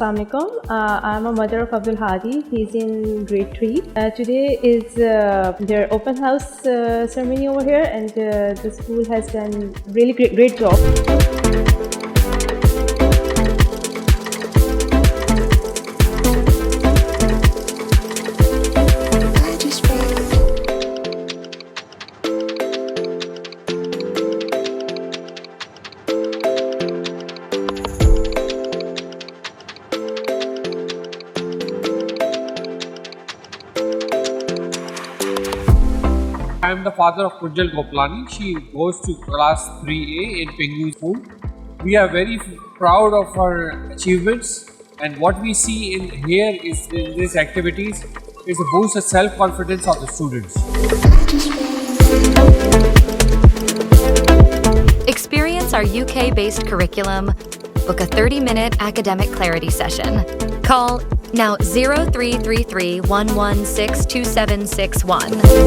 Assalamualaikum. I'm a mother of Abdul Hadi. He's in grade 3. Today is their open house ceremony over here, and the school has done really great job. I am the father of Kunjal Gopalani. She goes to class 3A in Pengu School. We are very proud of her achievements, and what we see in here is in these activities is a boost of self-confidence of the students. Experience our UK-based curriculum. Book a 30-minute academic clarity session. Call now 0333 116 2761.